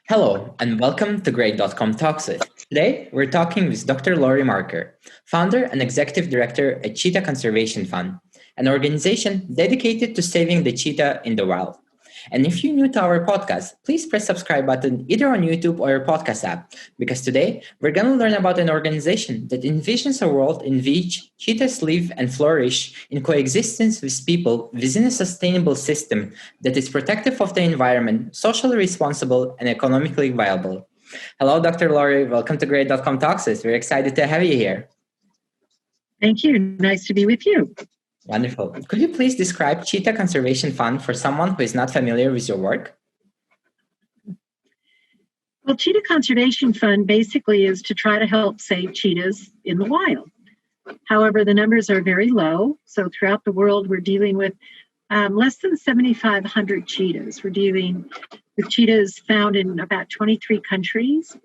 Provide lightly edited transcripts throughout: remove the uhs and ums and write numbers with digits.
Hello, and welcome to Grade.com Talks With. Today, we're talking with Dr. Laurie Marker, founder and executive director at Cheetah Conservation Fund, an organization dedicated to saving the cheetah in the wild. And if you're new to our podcast, please press subscribe button either on YouTube or your podcast app, because today we're going to learn about an organization that envisions a world in which cheetahs live and flourish in coexistence with people within a sustainable system that is protective of the environment, socially responsible, and economically viable. Hello, Dr. Laurie. Welcome to Grade.com Talks. We're excited to have you here. Thank you. Nice to be with you. Wonderful. Could you please describe Cheetah Conservation Fund for someone who is not familiar with your work? Well, Cheetah Conservation Fund basically is to try to help save cheetahs in the wild. However, the numbers are very low. So throughout the world, we're dealing with less than 7,500 cheetahs. We're dealing with cheetahs found in about 23 countries.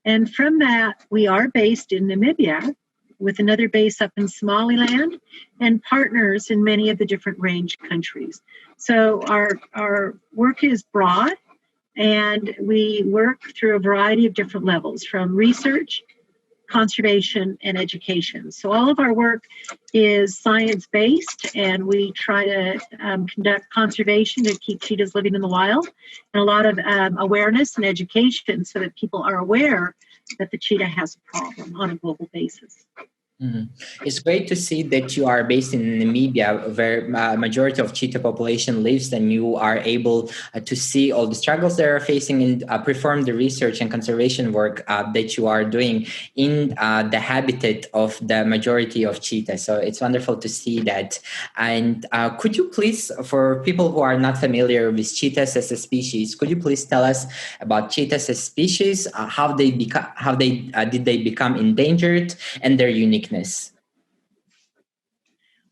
And from that, we are based in Namibia, with another base up in Somaliland, and partners in many of the different range countries. So our work is broad, and we work through a variety of different levels, from research, conservation, and education. So all of our work is science-based, and we try to conduct conservation to keep cheetahs living in the wild, and a lot of awareness and education so that people are aware that the cheetah has a problem on a global basis. Mm-hmm. It's great to see that you are based in Namibia, where majority of cheetah population lives, and you are able to see all the struggles they are facing and perform the research and conservation work that you are doing in the habitat of the majority of cheetahs. So it's wonderful to see that. And could you please, for people who are not familiar with cheetahs as a species, could you please tell us about cheetahs as species, how did they become endangered, and their uniqueness?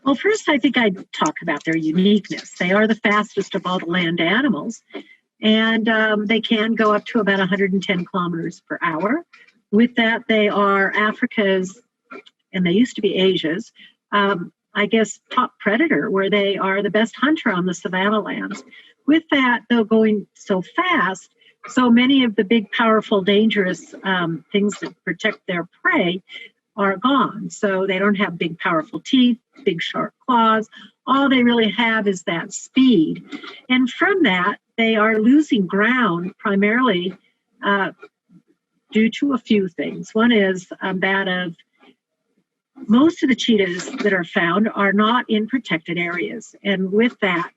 Well, first, I think I'd talk about their uniqueness. They are the fastest of all the land animals, and they can go up to about 110 kilometers per hour. With that, they are Africa's, and they used to be Asia's, top predator, where they are the best hunter on the savanna lands. With that, though, going so fast, so many of the big, powerful, dangerous things that protect their prey are gone. So they don't have big, powerful teeth, big, sharp claws. All they really have is that speed. And from that, they are losing ground primarily due to a few things. One is that of most of the cheetahs that are found are not in protected areas. And with that,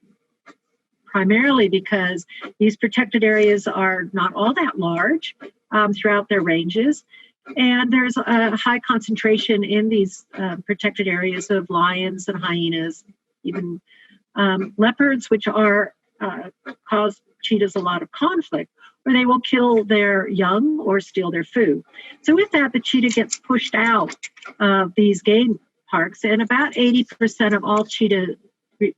primarily because these protected areas are not all that large throughout their ranges. And there's a high concentration in these protected areas of lions and hyenas, even leopards, which cause cheetahs a lot of conflict, where they will kill their young or steal their food. So with that, the cheetah gets pushed out of these game parks, and about 80% of all cheetah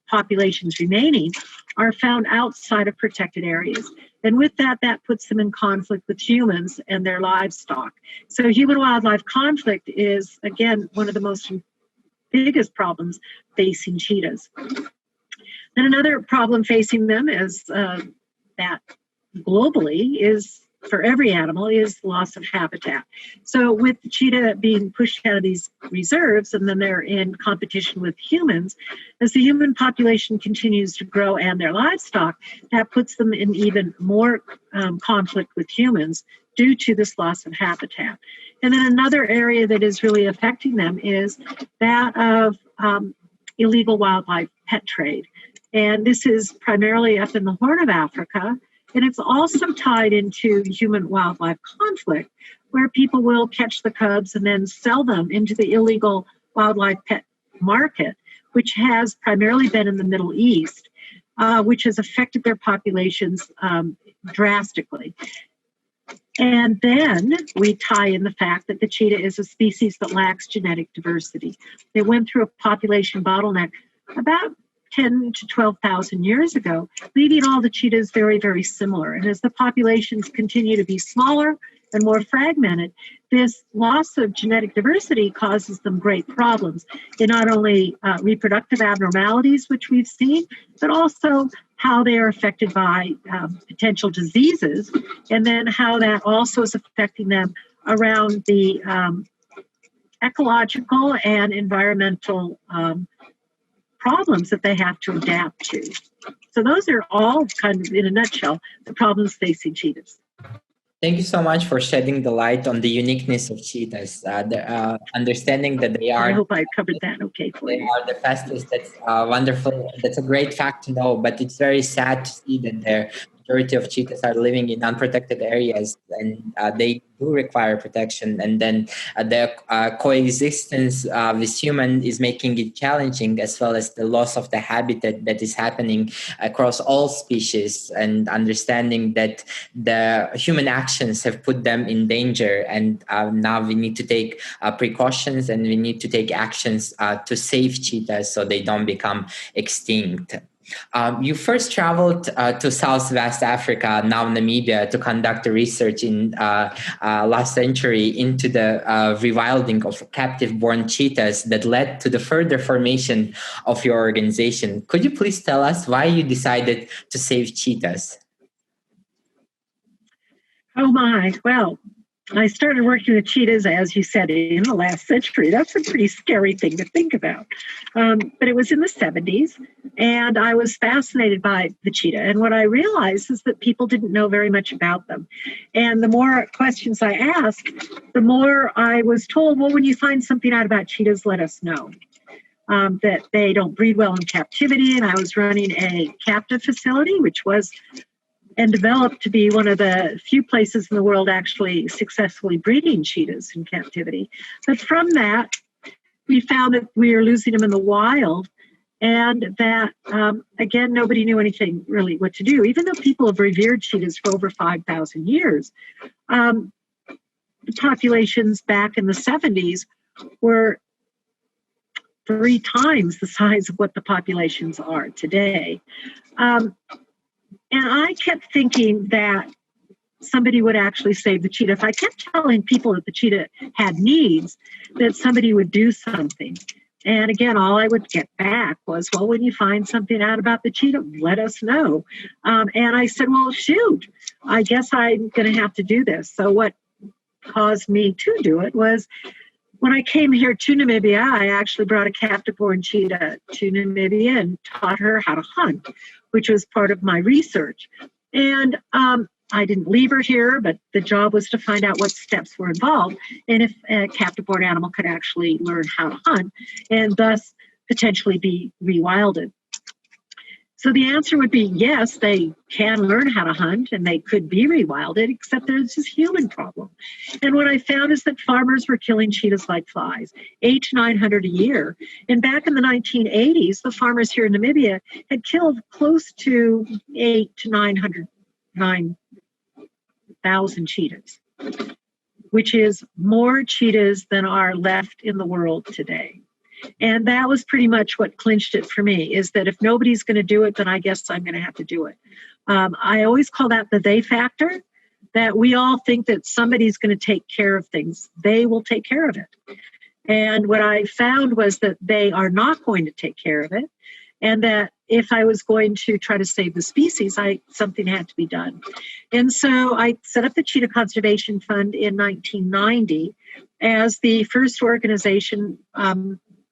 populations remaining are found outside of protected areas. And with that, that puts them in conflict with humans and their livestock. So human-wildlife conflict is, again, one of the biggest problems facing cheetahs. Then another problem facing them is that globally is, for every animal, is loss of habitat. So with the cheetah being pushed out of these reserves, and then they're in competition with humans, as the human population continues to grow and their livestock, that puts them in even more conflict with humans due to this loss of habitat. And then another area that is really affecting them is that of illegal wildlife pet trade. And this is primarily up in the Horn of Africa. And it's also tied into human-wildlife conflict, where people will catch the cubs and then sell them into the illegal wildlife pet market, which has primarily been in the Middle East, which has affected their populations drastically. And then we tie in the fact that the cheetah is a species that lacks genetic diversity. They went through a population bottleneck about 10 to 12,000 years ago, leaving all the cheetahs very, very similar. And as the populations continue to be smaller and more fragmented, this loss of genetic diversity causes them great problems in not only reproductive abnormalities, which we've seen, but also how they are affected by potential diseases, and then how that also is affecting them around the ecological and environmental problems that they have to adapt to. So those are all kind of, in a nutshell, the problems facing cheetahs. Thank you so much for shedding the light on the uniqueness of cheetahs. Understanding that I hope I covered that okay for they you. are the fastest. That's wonderful. That's a great fact to know. But it's very sad to see that the majority of cheetahs are living in unprotected areas, and they do require protection. And then the coexistence with human is making it challenging, as well as the loss of the habitat that is happening across all species, and understanding that the human actions have put them in danger. And now we need to take precautions, and we need to take actions to save cheetahs so they don't become extinct. You first traveled to Southwest Africa, now Namibia, to conduct research in last century into the rewilding of captive-born cheetahs that led to the further formation of your organization. Could you please tell us why you decided to save cheetahs? Oh my, well, I started working with cheetahs, as you said, in the last century. That's a pretty scary thing to think about. But it was in the 70s, and I was fascinated by the cheetah. And what I realized is that people didn't know very much about them. And the more questions I asked, the more I was told, well, when you find something out about cheetahs, let us know. That they don't breed well in captivity. And I was running a captive facility, which was and developed to be one of the few places in the world actually successfully breeding cheetahs in captivity. But from that, we found that we were losing them in the wild, and that, again, nobody knew anything really what to do. Even though people have revered cheetahs for over 5,000 years, the populations back in the 70s were 3 times the size of what the populations are today. And I kept thinking that somebody would actually save the cheetah. If I kept telling people that the cheetah had needs, that somebody would do something. And again, all I would get back was, well, when you find something out about the cheetah, let us know. And I said, well, shoot, I guess I'm going to have to do this. So what caused me to do it was when I came here to Namibia, I actually brought a captive-born cheetah to Namibia and taught her how to hunt, which was part of my research. And I didn't leave her here, but the job was to find out what steps were involved and if a captive-born animal could actually learn how to hunt and thus potentially be rewilded. So the answer would be yes, they can learn how to hunt and they could be rewilded, except there's this human problem. And what I found is that farmers were killing cheetahs like flies, 800 to 900 a year. And back in the 1980s, the farmers here in Namibia had killed close to 800 to 9,000 cheetahs, which is more cheetahs than are left in the world today. And that was pretty much what clinched it for me, is that if nobody's going to do it, then I guess I'm going to have to do it. I always call that the they factor, that we all think that somebody's going to take care of things. They will take care of it. And what I found was that they are not going to take care of it, and that if I was going to try to save the species, something had to be done. And so I set up the Cheetah Conservation Fund in 1990 as the first organization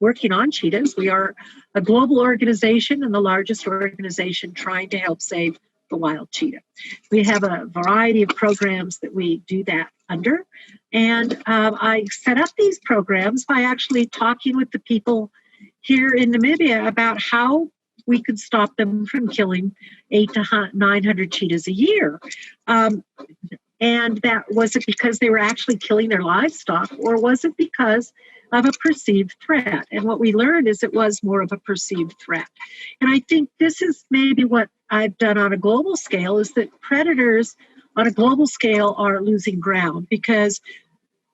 working on cheetahs. We are a global organization and the largest organization trying to help save the wild cheetah. We have a variety of programs that we do that under. And I set up these programs by actually talking with the people here in Namibia about how we could stop them from killing 800 to 900 cheetahs a year. And that, was it because they were actually killing their livestock, or was it because of a perceived threat? And what we learned is it was more of a perceived threat. And I think this is maybe what I've done on a global scale, is that predators on a global scale are losing ground because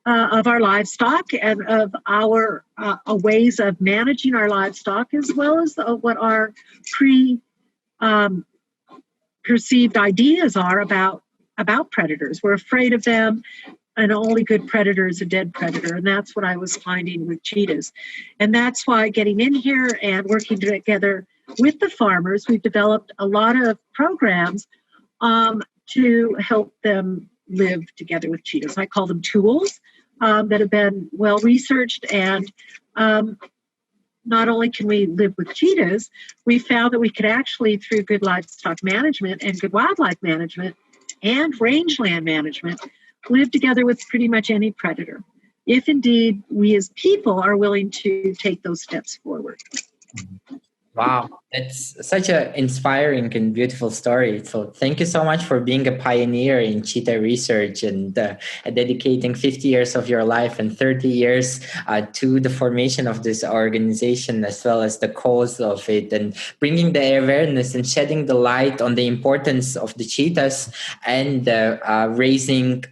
of our livestock and of our ways of managing our livestock, as well as what our perceived ideas are about predators. We're afraid of them, and only good predator is a dead predator. And that's what I was finding with cheetahs. And that's why getting in here and working together with the farmers, we've developed a lot of programs to help them live together with cheetahs. I call them tools that have been well researched, and not only can we live with cheetahs, we found that we could actually, through good livestock management and good wildlife management and rangeland management, live together with pretty much any predator, if indeed we as people are willing to take those steps forward. Wow, that's such an inspiring and beautiful story. So thank you so much for being a pioneer in cheetah research and dedicating 50 years of your life and 30 years to the formation of this organization, as well as the cause of it, and bringing the awareness and shedding the light on the importance of the cheetahs, and raising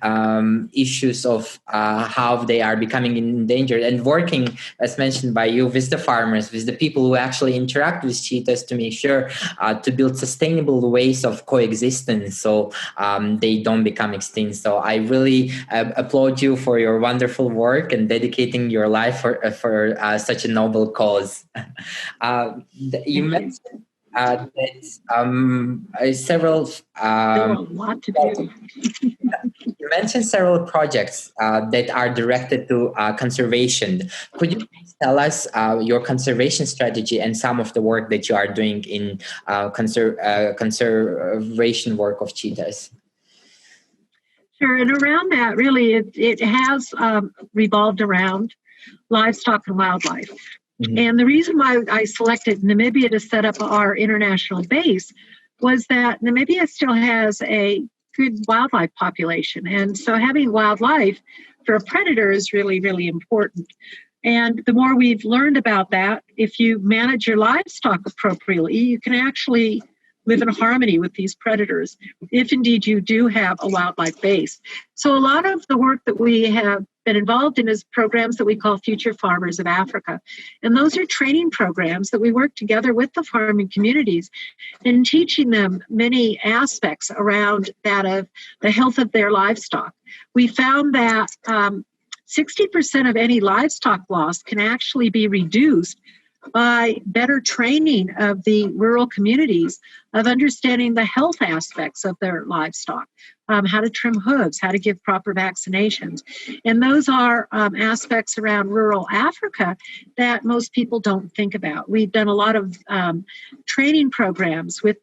issues of how they are becoming endangered, and working, as mentioned by you, with the farmers, with the people who actually interact with cheetahs to make sure to build sustainable ways of coexistence, so they don't become extinct. So I really applaud you for your wonderful work and dedicating your life for such a noble cause. You mentioned that several There are a lot to do. you mentioned several projects that are directed to conservation. Could you please tell us your conservation strategy and some of the work that you are doing in conservation work of cheetahs? Sure, and around that, really, it has revolved around livestock and wildlife. Mm-hmm. And the reason why I selected Namibia to set up our international base was that Namibia still has a good wildlife population. And so having wildlife for a predator is really, really important. And the more we've learned about that, if you manage your livestock appropriately, you can actually live in harmony with these predators, if indeed you do have a wildlife base. So a lot of the work that we have been involved in is programs that we call Future Farmers of Africa. And those are training programs that we work together with the farming communities in teaching them many aspects around that of the health of their livestock. We found that 60% of any livestock loss can actually be reduced by better training of the rural communities of understanding the health aspects of their livestock, how to trim hooves, how to give proper vaccinations. And those are aspects around rural Africa that most people don't think about. We've done a lot of training programs with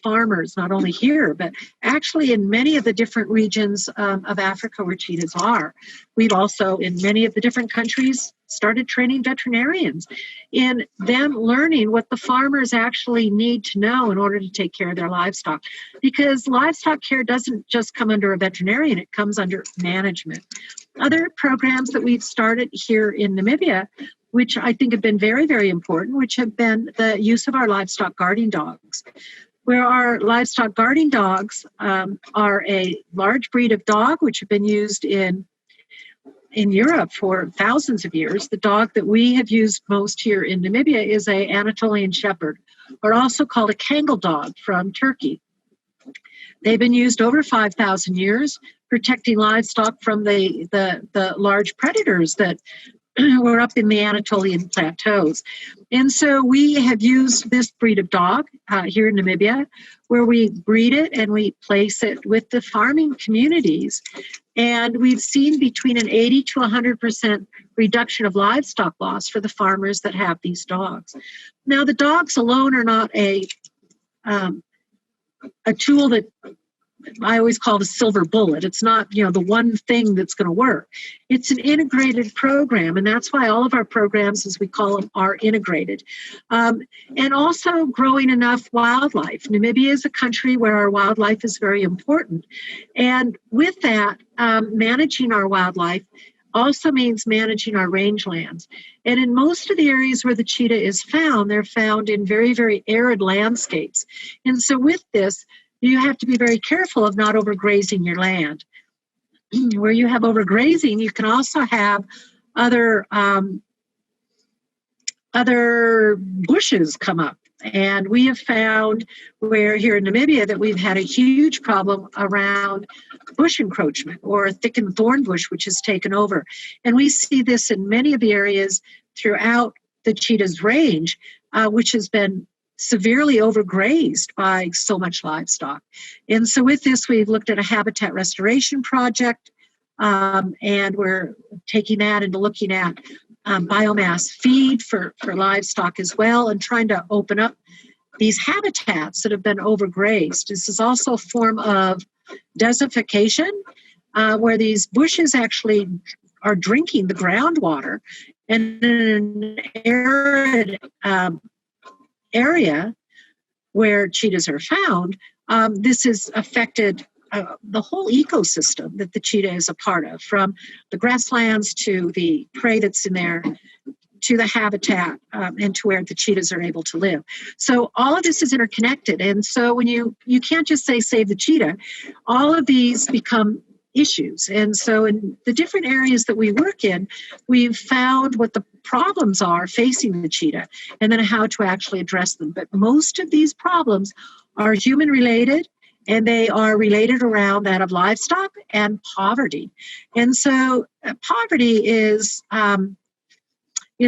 farmers, not only here, but actually in many of the different regions of Africa where cheetahs are. We've also, in many of the different countries, started training veterinarians in them learning what the farmers actually need to know in order to take care of their livestock. Because livestock care doesn't just come under a veterinarian, it comes under management. Other programs that we've started here in Namibia, which I think have been very, very important, which have been the use of our livestock guarding dogs, where our livestock guarding dogs are a large breed of dog, which have been used in Europe for thousands of years. The dog that we have used most here in Namibia is an Anatolian Shepherd, or also called a Kangal dog from Turkey. They've been used over 5,000 years, protecting livestock from the large predators that were up in the Anatolian plateaus. And so we have used this breed of dog here in Namibia, where we breed it and we place it with the farming communities. And we've seen between an 80 to 100% reduction of livestock loss for the farmers that have these dogs. Now, the dogs alone are not a tool that I always call the silver bullet. It's not, the one thing that's going to work. It's an integrated program, and that's why all of our programs, as we call them, are integrated. And also growing enough wildlife. Namibia is a country where our wildlife is very important. And with that, managing our wildlife also means managing our rangelands. And in most of the areas where the cheetah is found, they're found in very, very arid landscapes. And so with this, you have to be very careful of not overgrazing your land. Where you have overgrazing, you can also have other bushes come up. And we have found where here in Namibia that we've had a huge problem around bush encroachment, or a thickened thorn bush, which has taken over. And we see this in many of the areas throughout the cheetah's range, which has been severely overgrazed by so much livestock. And so with this, we've looked at a habitat restoration project, and we're taking that into looking at biomass feed for livestock as well, and trying to open up these habitats that have been overgrazed. This is also a form of desertification, where these bushes actually are drinking the groundwater. And in an arid area where cheetahs are found, this has affected the whole ecosystem that the cheetah is a part of, from the grasslands to the prey that's in there, to the habitat, and to where the cheetahs are able to live. So all of this is interconnected. And so when you can't just say save the cheetah, all of these become issues. And so in the different areas that we work in, we've found what the problems are facing the cheetah and then how to actually address them. But most of these problems are human related, and they are related around that of livestock and poverty. And so poverty is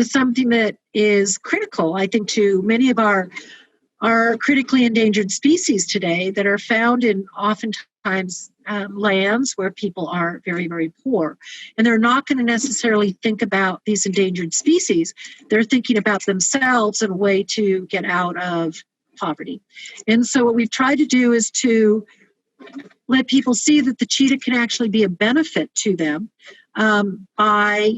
something that is critical, I think, to many of our critically endangered species today that are found in oftentimes lands where people are very, very poor. And they're not going to necessarily think about these endangered species. They're thinking about themselves in a way to get out of poverty. And so what we've tried to do is to let people see that the cheetah can actually be a benefit to them by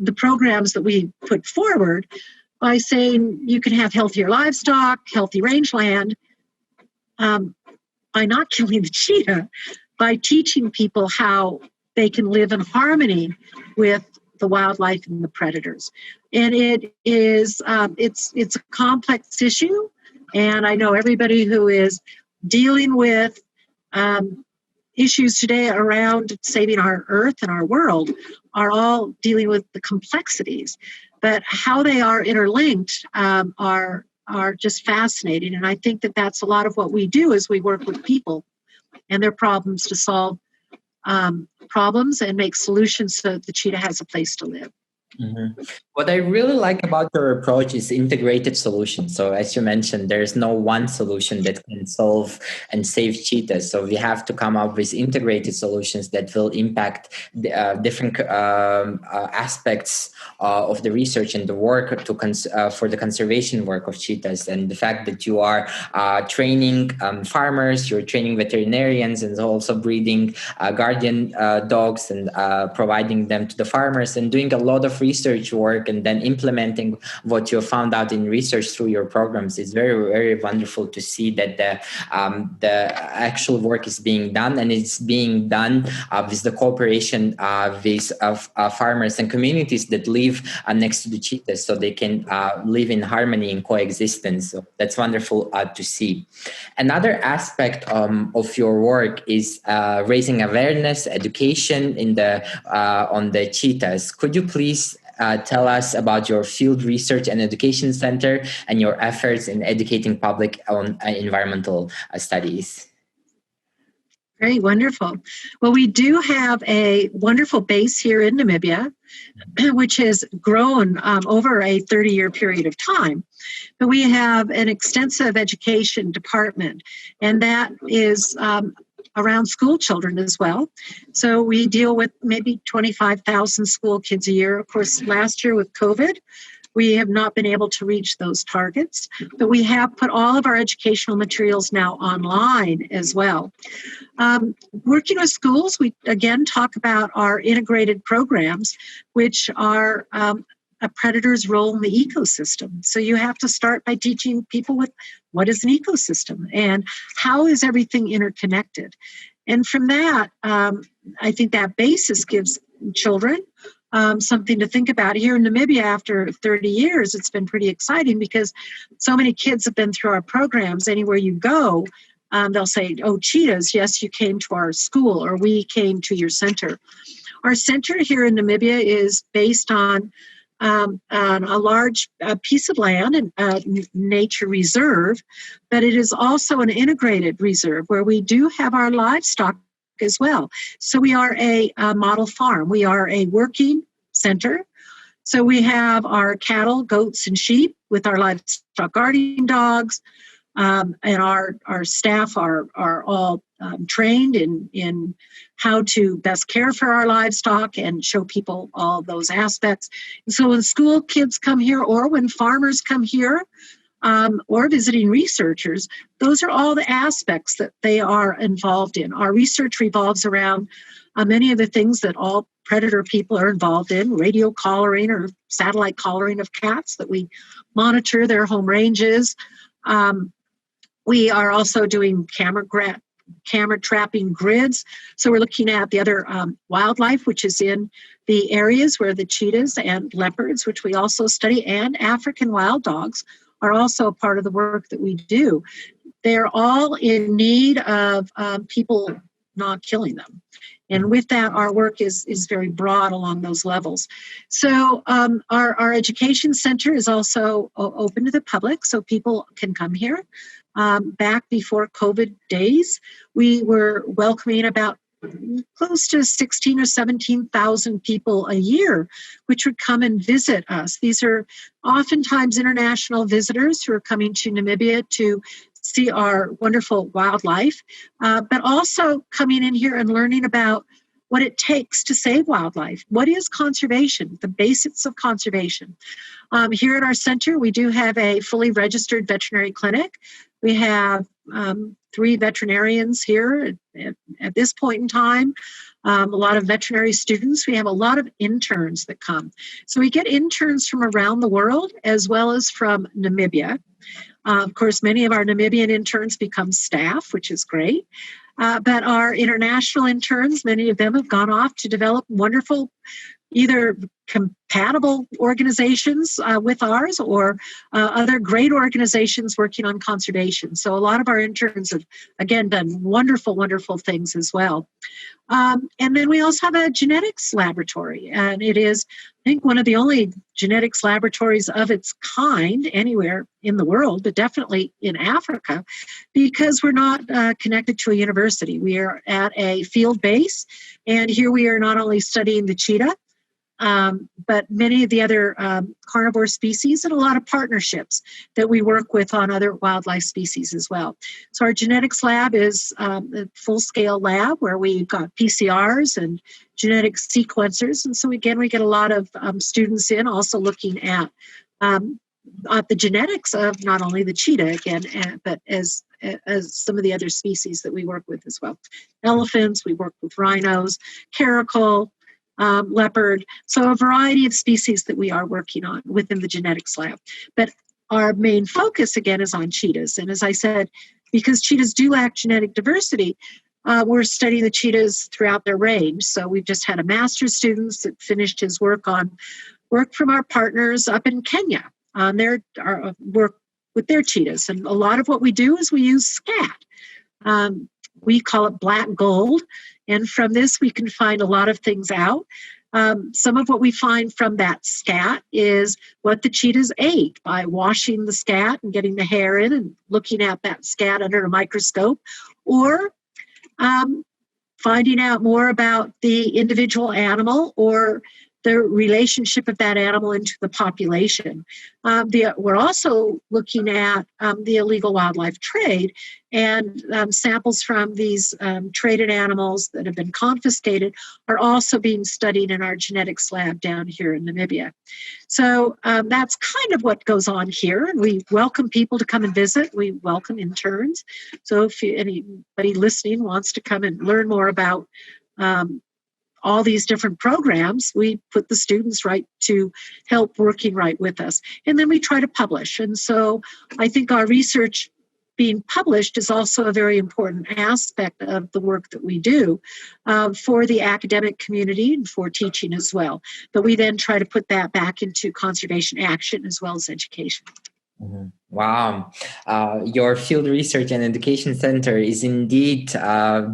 the programs that we put forward, by saying you can have healthier livestock, healthy rangeland, by not killing the cheetah, by teaching people how they can live in harmony with the wildlife and the predators. And it is it's a complex issue, and I know everybody who is dealing with issues today around saving our earth and our world are all dealing with the complexities, but how they are interlinked are just fascinating. And I think that that's a lot of what we do as we work with people and their problems to solve problems and make solutions so that the cheetah has a place to live. Mm-hmm. What I really like about your approach is integrated solutions. So as you mentioned, there's no one solution that can solve and save cheetahs. So we have to come up with integrated solutions that will impact the, different aspects of the research and the work for the conservation work of cheetahs. And the fact that you are training farmers, you're training veterinarians, and also breeding guardian dogs and providing them to the farmers, and doing a lot of research work and then implementing what you found out in research through your programs is very, very wonderful to see that the actual work is being done, and it's being done with the cooperation with farmers and communities that live next to the cheetahs, so they can live in harmony and coexistence. So that's wonderful to see. Another aspect of your work is raising awareness, education on the cheetahs. Could you please tell us about your field research and education center and your efforts in educating public on environmental studies? Very wonderful. Well, we do have a wonderful base here in Namibia, which has grown over a 30-year period of time. But we have an extensive education department, and that is around school children as well. So we deal with maybe 25,000 school kids a year. Of course, last year with COVID, we have not been able to reach those targets, but we have put all of our educational materials now online as well. Working with schools, we again talk about our integrated programs, which are a predator's role in the ecosystem. So you have to start by teaching people what is an ecosystem and how is everything interconnected. And from that, I think that basis gives children something to think about. Here in Namibia, after 30 years, it's been pretty exciting because so many kids have been through our programs. Anywhere you go, they'll say, "Oh, cheetahs, yes, you came to our school," or "We came to your center." Our center here in Namibia is based on a large piece of land and nature reserve, but it is also an integrated reserve where we do have our livestock as well. So we are a model farm. We are a working center. So we have our cattle, goats, and sheep with our livestock guardian dogs. And our staff are all trained in how to best care for our livestock and show people all those aspects. And so when school kids come here or when farmers come here or visiting researchers, those are all the aspects that they are involved in. Our research revolves around many of the things that all predator people are involved in, radio collaring or satellite collaring of cats, that we monitor their home ranges. We are also doing camera trapping grids. So we're looking at the other wildlife, which is in the areas where the cheetahs and leopards, which we also study, and African wild dogs are also a part of the work that we do. They're all in need of people not killing them. And with that, our work is very broad along those levels. So our education center is also open to the public, so people can come here. Back before COVID days, we were welcoming about close to 16 or 17,000 people a year, which would come and visit us. These are oftentimes international visitors who are coming to Namibia to see our wonderful wildlife, but also coming in here and learning about what it takes to save wildlife. What is conservation? The basics of conservation. Here at our center, we do have a fully registered veterinary clinic. We have 3 veterinarians here at this point in time, a lot of veterinary students. We have a lot of interns that come. So we get interns from around the world as well as from Namibia. Of course, many of our Namibian interns become staff, which is great. But our international interns, many of them have gone off to develop wonderful, either compatible organizations with ours or other great organizations working on conservation. So a lot of our interns have, again, done wonderful, wonderful things as well. And then we also have a genetics laboratory, and it is, I think, one of the only genetics laboratories of its kind anywhere in the world, but definitely in Africa, because we're not connected to a university. We are at a field base, and here we are not only studying the cheetah, but many of the other carnivore species and a lot of partnerships that we work with on other wildlife species as well. So our genetics lab is a full-scale lab where we've got PCRs and genetic sequencers. And so again, we get a lot of students in also looking at the genetics of not only the cheetah again, but as some of the other species that we work with as well. Elephants, we work with rhinos, caracal, leopard, so a variety of species that we are working on within the genetics lab. But our main focus, again, is on cheetahs. And as I said, because cheetahs do lack genetic diversity, we're studying the cheetahs throughout their range. So we've just had a master's student that finished his work from our partners up in Kenya on their work with their cheetahs. And a lot of what we do is we use scat. We call it black gold. And from this, we can find a lot of things out. Some of what we find from that scat is what the cheetahs ate by washing the scat and getting the hair in and looking at that scat under a microscope, or finding out more about the individual animal or the relationship of that animal into the population. We're also looking at the illegal wildlife trade, and samples from these traded animals that have been confiscated are also being studied in our genetics lab down here in Namibia. So that's kind of what goes on here, and we welcome people to come and visit. We welcome interns. So if anybody listening wants to come and learn more about all these different programs, we put the students right to help working right with us. And then we try to publish. And so I think our research being published is also a very important aspect of the work that we do for the academic community and for teaching as well. But we then try to put that back into conservation action as well as education. Mm-hmm. Wow. Your field research and education center is indeed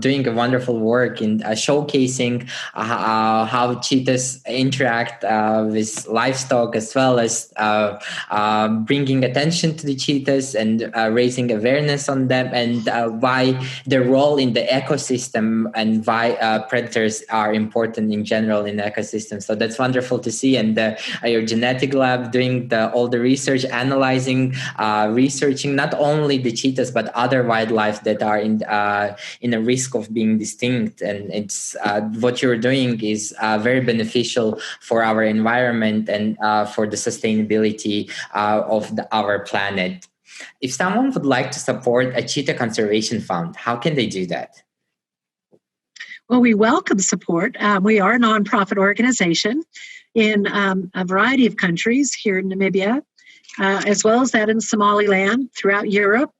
doing a wonderful work in showcasing how cheetahs interact with livestock, as well as bringing attention to the cheetahs and raising awareness on them, and why their role in the ecosystem, and why predators are important in general in the ecosystem. So that's wonderful to see. And your genetic lab doing all the research, analyzing, researching not only the cheetahs but other wildlife that are in a risk of being extinct. And it's what you're doing is very beneficial for our environment and for the sustainability of our planet. If someone would like to support a Cheetah Conservation Fund, how can they do that? Well, we welcome support. We are a nonprofit organization in a variety of countries here in Namibia, as well as that in Somaliland, throughout Europe,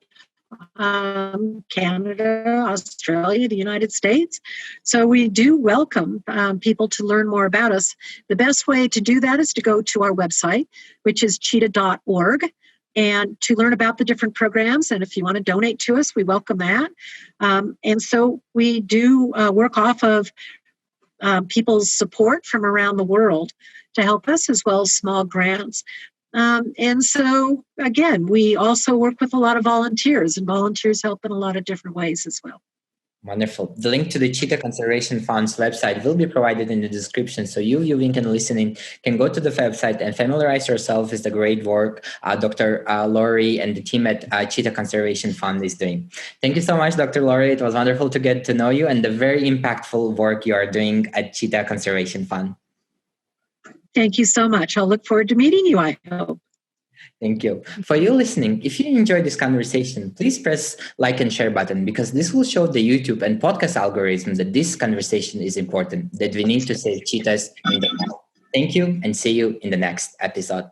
Canada, Australia, the United States. So we do welcome people to learn more about us. The best way to do that is to go to our website, which is cheetah.org, and to learn about the different programs. And if you want to donate to us, we welcome that. And so we do work off of people's support from around the world to help us, as well as small grants. And so, again, we also work with a lot of volunteers, and volunteers help in a lot of different ways as well. Wonderful. The link to the Cheetah Conservation Fund's website will be provided in the description, so you viewing and listening can go to the website and familiarize yourself with the great work Dr. Laurie and the team at Cheetah Conservation Fund is doing. Thank you so much, Dr. Laurie. It was wonderful to get to know you and the very impactful work you are doing at Cheetah Conservation Fund. Thank you so much. I'll look forward to meeting you, I hope. Thank you. For you listening, if you enjoyed this conversation, please press like and share button, because this will show the YouTube and podcast algorithm that this conversation is important, that we need to save cheetahs in the world. Thank you, and see you in the next episode.